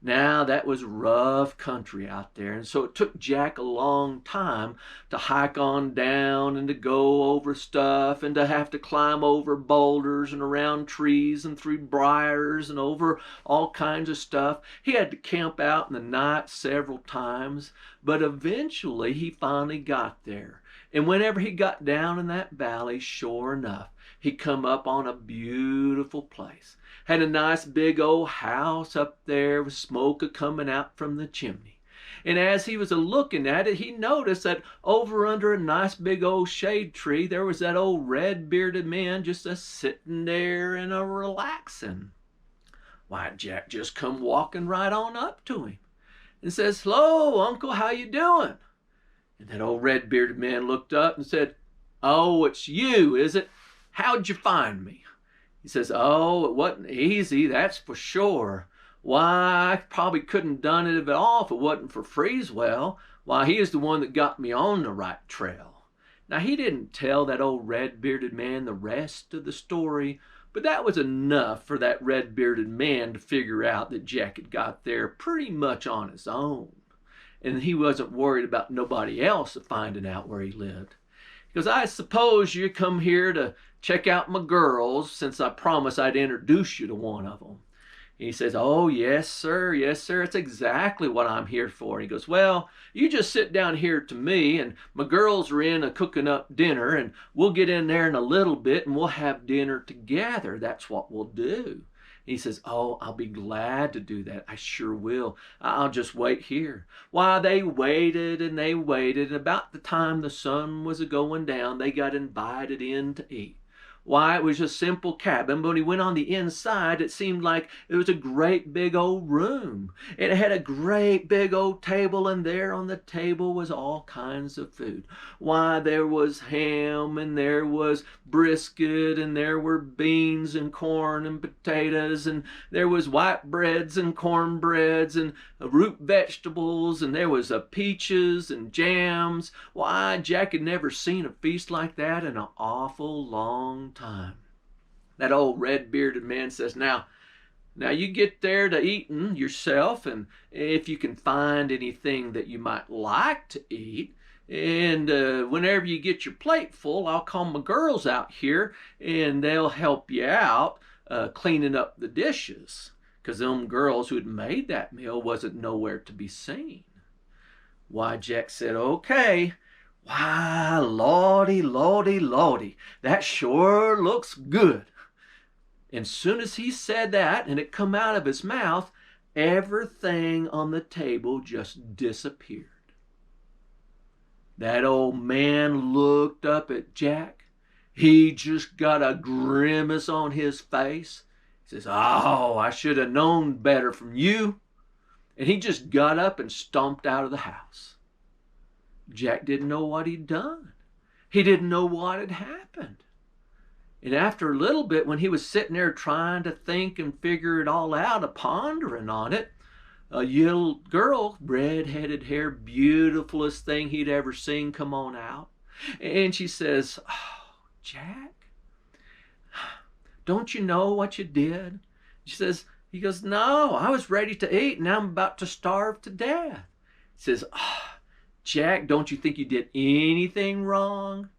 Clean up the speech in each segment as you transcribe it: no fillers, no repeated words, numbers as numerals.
Now that was rough country out there, and so it took Jack a long time to hike on down and to go over stuff and to have to climb over boulders and around trees and through briars and over all kinds of stuff. He had to camp out in the night several times, but eventually he finally got there. And whenever he got down in that valley, sure enough, he come up on a beautiful place. Had a nice big old house up there with smoke a coming out from the chimney. And as he was a looking at it, he noticed that over under a nice big old shade tree, there was that old red bearded man just a sitting there and a relaxing. Why, Jack just come walking right on up to him and says, "Hello, Uncle, how you doing?" And that old red bearded man looked up and said, "Oh, it's you, is it? How'd you find me?" He says, "Oh, it wasn't easy, that's for sure. Why, I probably couldn't done it at all if it wasn't for Freezewell. Why, he is the one that got me on the right trail." Now, he didn't tell that old red-bearded man the rest of the story, but that was enough for that red-bearded man to figure out that Jack had got there pretty much on his own. And he wasn't worried about nobody else finding out where he lived. Because I suppose you come here to check out my girls, since I promised I'd introduce you to one of them. And he says, "Oh, yes, sir. Yes, sir. It's exactly what I'm here for." And he goes, "Well, you just sit down here to me, and my girls are in cooking up dinner, and we'll get in there in a little bit, and we'll have dinner together. That's what we'll do." He says, "Oh, I'll be glad to do that. I sure will. I'll just wait here." Why, they waited and they waited, and about the time the sun was a-going down, they got invited in to eat. Why, it was a simple cabin, but when he went on the inside, it seemed like it was a great big old room. It had a great big old table, and there on the table was all kinds of food. Why, there was ham, and there was brisket, and there were beans and corn and potatoes, and there was white breads and cornbreads and root vegetables, and there was peaches and jams. Why, Jack had never seen a feast like that in an awful long time. That old red-bearded man says, now you get there to eating yourself, and if you can find anything that you might like to eat, and whenever you get your plate full, I'll call my girls out here, and they'll help you out cleaning up the dishes, because them girls who had made that meal wasn't nowhere to be seen." Why, Jack said, "Okay. Why, lordy, lordy, lordy, that sure looks good." And soon as he said that, and it come out of his mouth, everything on the table just disappeared. That old man looked up at Jack. He just got a grimace on his face. He says, "Oh, I should have known better from you." And he just got up and stomped out of the house. Jack didn't know what he'd done. He didn't know what had happened. And after a little bit, when he was sitting there trying to think and figure it all out, pondering on it, a little girl, red-headed hair, beautifulest thing he'd ever seen, come on out. And she says, "Oh, Jack, don't you know what you did?" He goes, "No, I was ready to eat, and now I'm about to starve to death." He says, "Oh, Jack, don't you think you did anything wrong?"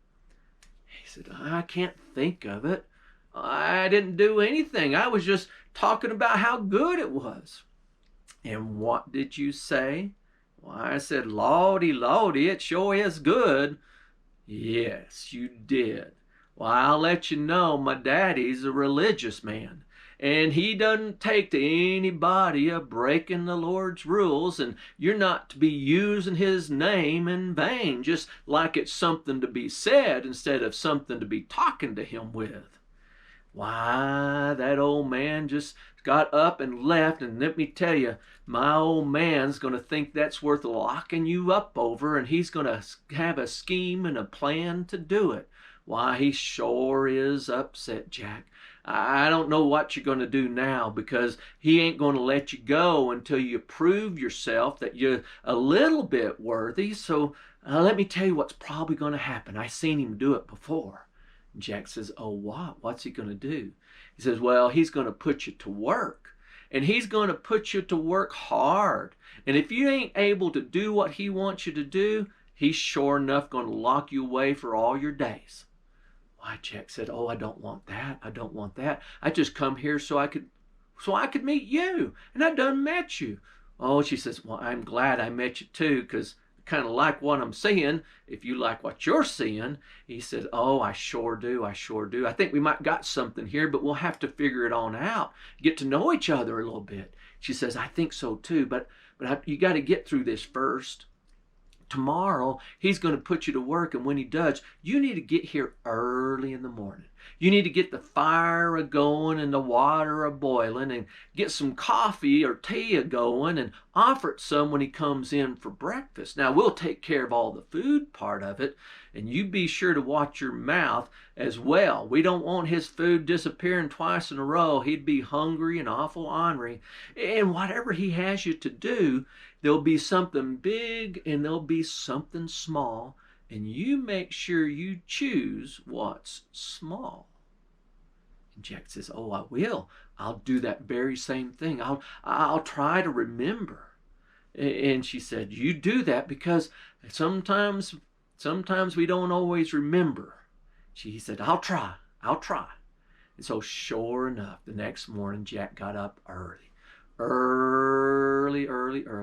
He said, "I can't think of it. I didn't do anything. I was just talking about how good it was." "And what did you say?" "Why, I said, 'Lordy, lordy, it sure is good.'" "Yes, you did. Well, I'll let you know my daddy's a religious man, and he doesn't take to anybody breaking the Lord's rules, and you're not to be using his name in vain, just like it's something to be said instead of something to be talking to him with." Why, that old man just got up and left, and let me tell you, my old man's going to think that's worth locking you up over, and he's going to have a scheme and a plan to do it. Why, he sure is upset, Jack. I don't know what you're going to do now, because he ain't going to let you go until you prove yourself that you're a little bit worthy. So let me tell you what's probably going to happen. I seen him do it before. Jack says, "Oh, what? What's he going to do?" He says, "Well, he's going to put you to work, and he's going to put you to work hard. And if you ain't able to do what he wants you to do, he's sure enough going to lock you away for all your days. Why, Jack said, oh, I don't want that. I don't want that. I just come here so I could meet you, and I done met you. Oh, she says, well, I'm glad I met you too, because I kind of like what I'm seeing. If you like what you're seeing. He said, oh, I sure do. I sure do. I think we might got something here, but we'll have to figure it on out. Get to know each other a little bit. She says, I think so too, but you got to get through this first. Tomorrow, he's going to put you to work, and when he does, you need to get here early in the morning. You need to get the fire a-going and the water a-boiling, and get some coffee or tea a-going, and offer it some when he comes in for breakfast. Now, we'll take care of all the food part of it, and you be sure to watch your mouth as well. We don't want his food disappearing twice in a row. He'd be hungry and awful ornery. And whatever he has you to do, there'll be something big and there'll be something small, and you make sure you choose what's small. And Jack says, oh, I will. I'll do that very same thing. I'll try to remember. And she said, you do that because sometimes we don't always remember. She said, I'll try. And so sure enough, the next morning, Jack got up early.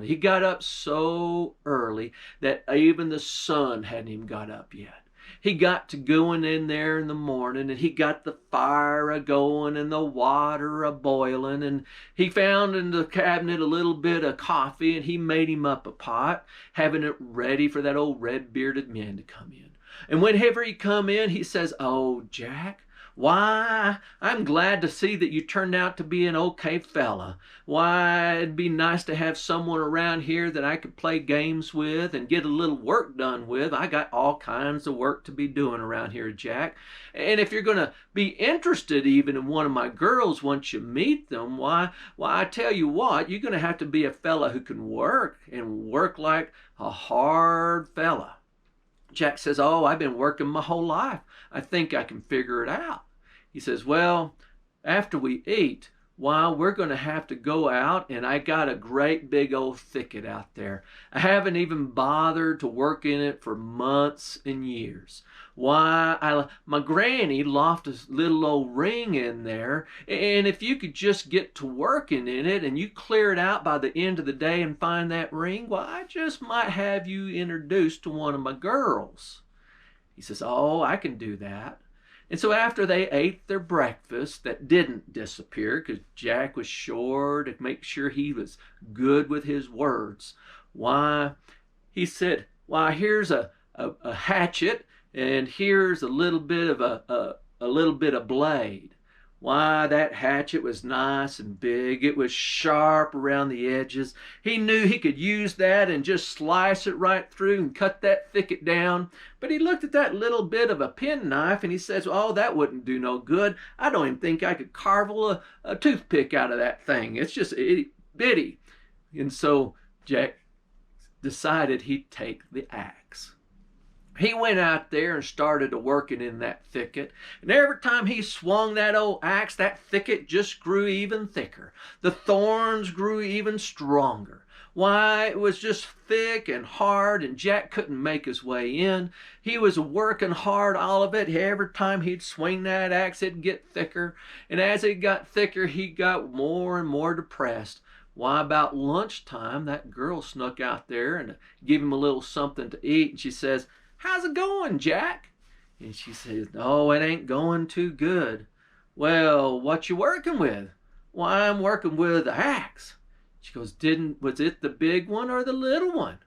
He got up so early that even the sun hadn't even got up yet. He got to going in there in the morning, and he got the fire a-going and the water a-boiling, and he found in the cabinet a little bit of coffee, and he made him up a pot, having it ready for that old red-bearded man to come in. And whenever he come in, he says, oh, Jack, why, I'm glad to see that you turned out to be an okay fella. Why, it'd be nice to have someone around here that I could play games with and get a little work done with. I got all kinds of work to be doing around here, Jack. And if you're going to be interested even in one of my girls once you meet them, why, I tell you what, you're going to have to be a fella who can work, and work like a hard fella. Jack says, oh, I've been working my whole life. I think I can figure it out. He says, well, after we eat, we're going to have to go out, and I got a great big old thicket out there. I haven't even bothered to work in it for months and years. My granny left a little old ring in there, and if you could just get to working in it and you clear it out by the end of the day and find that ring, I just might have you introduced to one of my girls. He says, oh, I can do that. And so after they ate their breakfast that didn't disappear, because Jack was sure to make sure he was good with his words, he said, here's a hatchet, and here's a little bit of a little bit of blade. That hatchet was nice and big. It was sharp around the edges. He knew he could use that and just slice it right through and cut that thicket down. But he looked at that little bit of a penknife and he says, oh, that wouldn't do no good. I don't even think I could carve a toothpick out of that thing. It's just itty bitty. And so Jack decided he'd take the axe. He went out there and started working in that thicket. And every time he swung that old axe, that thicket just grew even thicker. The thorns grew even stronger. It was just thick and hard, and Jack couldn't make his way in. He was working hard, all of it. Every time he'd swing that axe, it'd get thicker. And as it got thicker, he got more and more depressed. About lunchtime, that girl snuck out there and gave him a little something to eat. And she says, how's it going, Jack? And she says, oh, it ain't going too good. Well, what you working with? I'm working with the axe. She goes, was it the big one or the little one?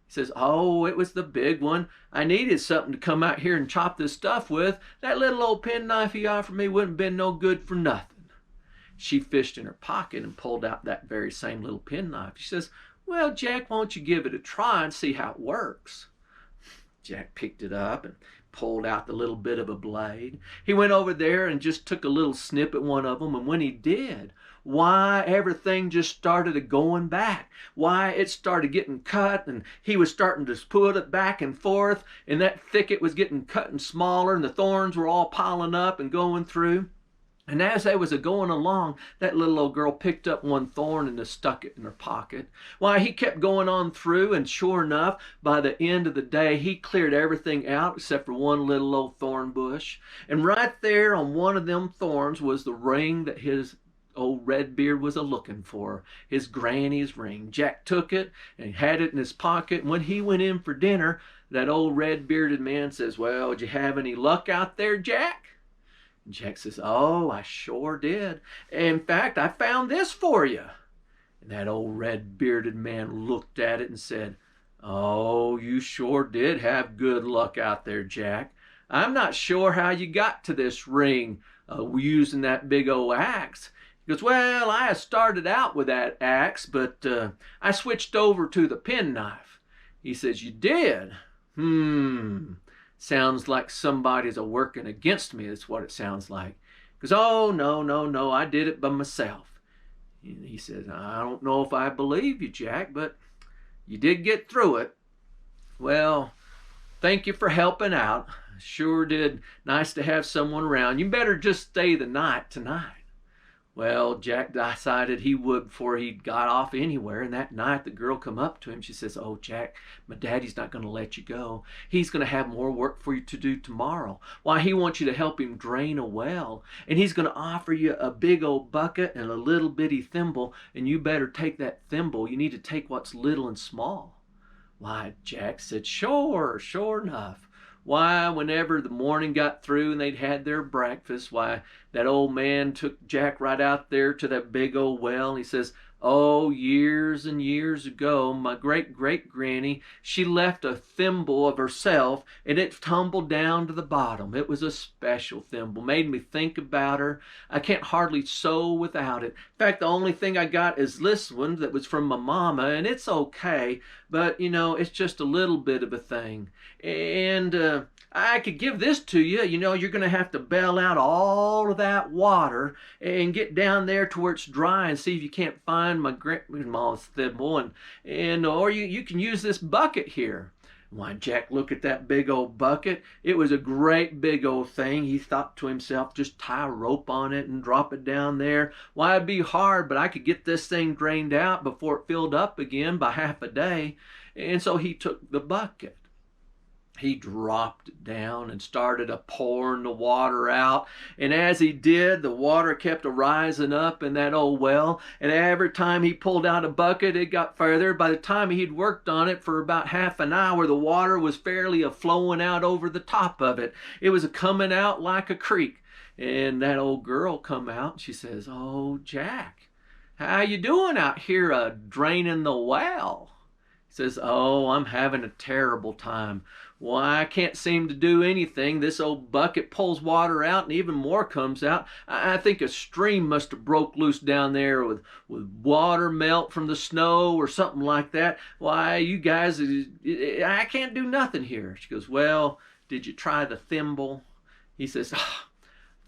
He says, oh, it was the big one. I needed something to come out here and chop this stuff with. That little old penknife he offered me wouldn't have been no good for nothing. She fished in her pocket and pulled out that very same little penknife. She says, well, Jack, won't you give it a try and see how it works? Jack picked it up and pulled out the little bit of a blade. He went over there and just took a little snip at one of them, and when he did, everything just started going back. It started getting cut, and he was starting to put it back and forth, and that thicket was getting cut and smaller, and the thorns were all piling up and going through. And as they was a going along, that little old girl picked up one thorn and stuck it in her pocket. Why, he kept going on through, and sure enough, by the end of the day, he cleared everything out except for one little old thorn bush. And right there on one of them thorns was the ring that his old Redbeard was a looking for, his granny's ring. Jack took it and had it in his pocket. And when he went in for dinner, that old red-bearded man says, "Well, did you have any luck out there, Jack?" And Jack says, "Oh, I sure did. In fact, I found this for you." And that old red-bearded man looked at it and said, "Oh, you sure did have good luck out there, Jack. I'm not sure how you got to this ring using that big old axe." He goes, "Well, I started out with that axe, but I switched over to the penknife." He says, "You did? Sounds like somebody's a working against me." That's what it sounds like. He goes, "Oh, no, no, no, I did it by myself." And he says, "I don't know if I believe you, Jack, but you did get through it. Well, thank you for helping out. Sure did. Nice to have someone around. You better just stay the night tonight." Well, Jack decided he would before he got off anywhere. And that night the girl come up to him. She says, "Oh, Jack, my daddy's not going to let you go. He's going to have more work for you to do tomorrow. Why, he wants you to help him drain a well. And he's going to offer you a big old bucket and a little bitty thimble. And you better take that thimble. You need to take what's little and small." Why, Jack said, "Sure, sure enough." Why, whenever the morning got through and they'd had their breakfast, why, that old man took Jack right out there to that big old well. And he says, "Oh, years and years ago, my great-great-granny, she left a thimble of herself, and it tumbled down to the bottom. It was a special thimble. Made me think about her. I can't hardly sew without it. In fact, the only thing I got is this one that was from my mama, and it's okay, but, it's just a little bit of a thing. And I could give this to you. You're going to have to bail out all of that water and get down there to where it's dry and see if you can't find my grandma's thimble, or you can use this bucket here." Why, Jack looked at that big old bucket. It was a great big old thing. He thought to himself, just tie a rope on it and drop it down there. Why, it'd be hard, but I could get this thing drained out before it filled up again by half a day. And so he took the bucket. He dropped it down and started pouring the water out. And as he did, the water kept rising up in that old well. And every time he pulled out a bucket, it got further. By the time he'd worked on it for about half an hour, the water was fairly flowing out over the top of it. It was coming out like a creek. And that old girl come out and she says, "Oh, Jack, how you doing out here draining the well?" He says, "Oh, I'm having a terrible time. Why, I can't seem to do anything. This old bucket pulls water out and even more comes out. I think a stream must have broke loose down there with water melt from the snow or something like that. Why, you guys, I can't do nothing here." She goes, "Well, did you try the thimble?" He says,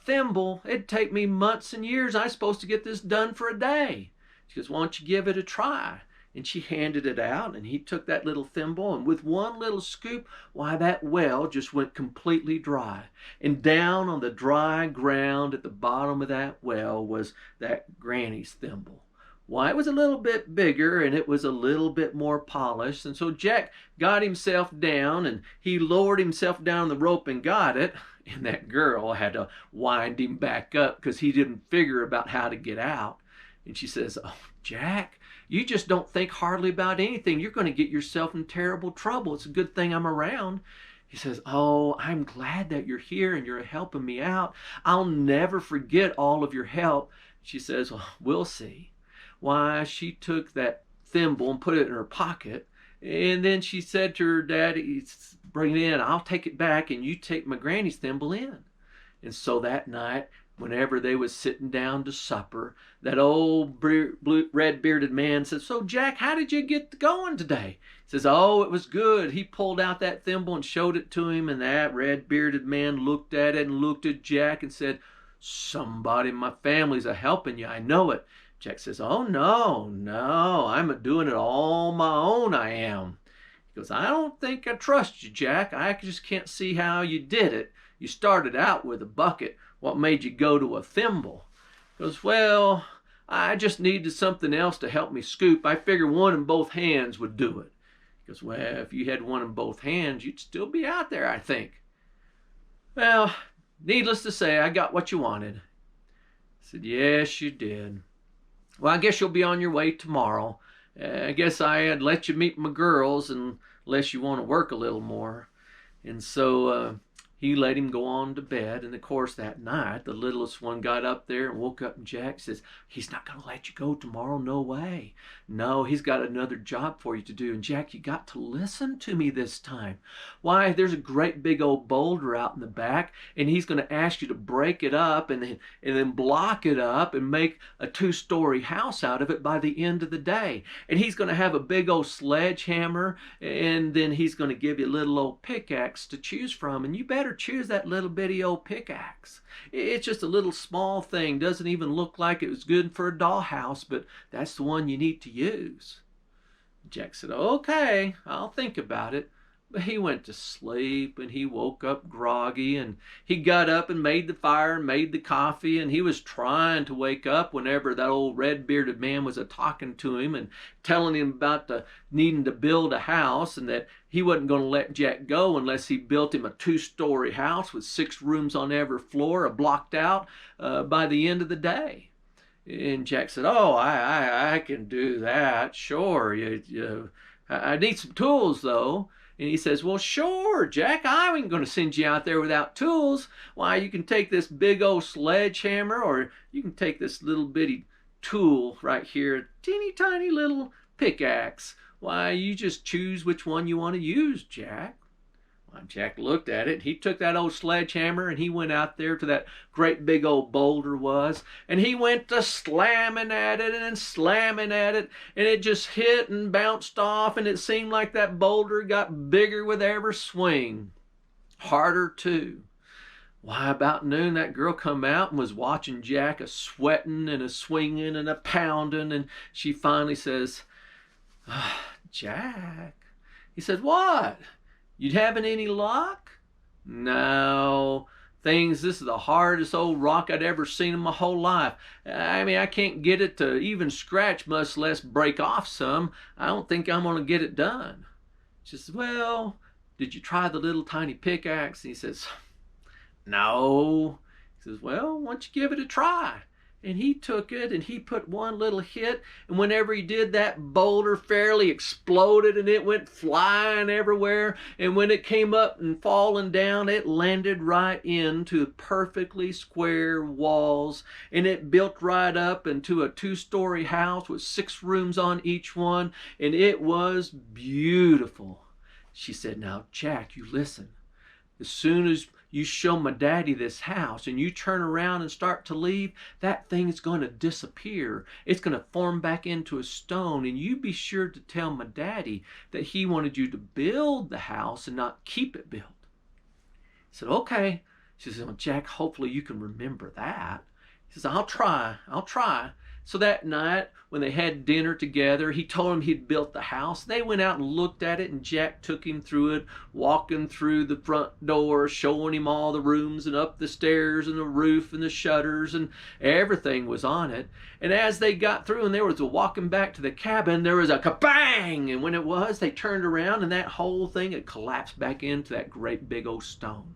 "Thimble? It'd take me months and years. I'm supposed to get this done for a day." She goes, "Why don't you give it a try?" And she handed it out, and he took that little thimble, and with one little scoop, why, that well just went completely dry. And down on the dry ground at the bottom of that well was that granny's thimble. Why, it was a little bit bigger, and it was a little bit more polished. And so Jack got himself down, and he lowered himself down the rope and got it. And that girl had to wind him back up because he didn't figure about how to get out. And she says, "Oh, Jack, you just don't think hardly about anything. You're going to get yourself in terrible trouble. It's a good thing I'm around." He says, "Oh, I'm glad that you're here and you're helping me out. I'll never forget all of your help." She says, "Well, we'll see." Why, she took that thimble and put it in her pocket. And then she said to her daddy, "Bring it in. I'll take it back and you take my granny's thimble in." And so that night, whenever they was sitting down to supper, that old red-bearded man says, "So, Jack, how did you get going today?" He says, "Oh, it was good." He pulled out that thimble and showed it to him, and that red-bearded man looked at it and looked at Jack and said, "Somebody in my family's a-helping you. I know it." Jack says, "Oh, no, no, I'm a-doing it all my own, I am." He goes, "I don't think I trust you, Jack. I just can't see how you did it. You started out with a bucket. what made you go to a thimble? He goes, well, I just needed something else to help me scoop. I figured one in both hands would do it. He goes, well, if you had one in both hands, you'd still be out there, I think. Well, needless to say, I got what you wanted. I said, yes, you did. Well, I guess you'll be on your way tomorrow. I guess I had let you meet my girls unless you want to work a little more. And so he let him go on to bed. And of course, that night, the littlest one got up there and woke up, and Jack says, he's not going to let you go tomorrow. No way. No, he's got another job for you to do. And Jack, you got to listen to me this time. Why, there's a great big old boulder out in the back, and he's going to ask you to break it up and then block it up and make a 2-story house out of it by the end of the day. And he's going to have a big old sledgehammer, and then he's going to give you a little old pickaxe to choose from. And you better choose that little bitty old pickaxe. It's just a little small thing. Doesn't even look like it was good for a dollhouse, but that's the one you need to use. Jack said, okay, I'll think about it. But he went to sleep, and he woke up groggy, and he got up and made the fire and made the coffee, and he was trying to wake up whenever that old red-bearded man was a-talking to him and telling him about needing to build a house, and that he wasn't going to let Jack go unless he built him a 2-story house with 6 rooms on every floor, blocked out by the end of the day. And Jack said, oh, I can do that, sure. I need some tools, though. And he says, well, sure, Jack, I ain't going to send you out there without tools. Why, you can take this big old sledgehammer, or you can take this little bitty tool right here, teeny tiny little pickaxe. Why, you just choose which one you want to use, Jack. Jack looked at it. He took that old sledgehammer and he went out there to that great big old boulder was, and he went to slamming at it and slamming at it, and it just hit and bounced off, and it seemed like that boulder got bigger with every swing. Harder too. Why, about noon, that girl come out and was watching Jack a-sweating and a-swinging and a-pounding, and she finally says, Jack. He said, what? You having any luck? No. This is the hardest old rock I'd ever seen in my whole life. I mean, I can't get it to even scratch, much less break off some. I don't think I'm going to get it done. She says, well, did you try the little tiny pickaxe? And he says, no. He says, well, why don't you give it a try? And he took it and he put one little hit, and whenever he did, that boulder fairly exploded and it went flying everywhere. And when it came up and falling down, it landed right into perfectly square walls, and it built right up into a 2-story house with 6 rooms on each one, and it was beautiful. She said, now, Jack, you listen. As soon as you show my daddy this house and you turn around and start to leave, that thing is going to disappear. It's going to form back into a stone, and you be sure to tell my daddy that he wanted you to build the house and not keep it built. He said, okay. She said, well, Jack, hopefully you can remember that. He says, I'll try. So that night, when they had dinner together, he told him he'd built the house. They went out and looked at it, and Jack took him through it, walking through the front door, showing him all the rooms and up the stairs and the roof and the shutters, and everything was on it. And as they got through and they was walking back to the cabin, there was a kabang! And when it was, they turned around, and that whole thing had collapsed back into that great big old stone.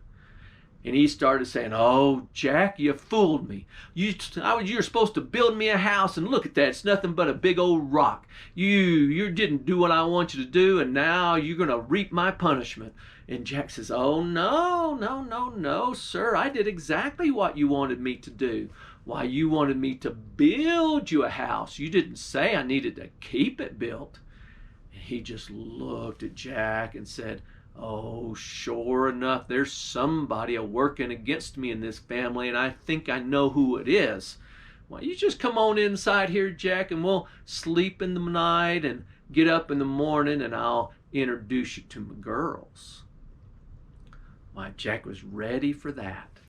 And he started saying, oh, Jack, you fooled me. You were supposed to build me a house, and look at that. It's nothing but a big old rock. You didn't do what I want you to do, and now you're going to reap my punishment. And Jack says, oh, no, sir. I did exactly what you wanted me to do. Why, you wanted me to build you a house. You didn't say I needed to keep it built. And he just looked at Jack and said, oh, sure enough, there's somebody a-working against me in this family, and I think I know who it is. Why, you just come on inside here, Jack, and we'll sleep in the night and get up in the morning, and I'll introduce you to my girls. Why, Jack was ready for that.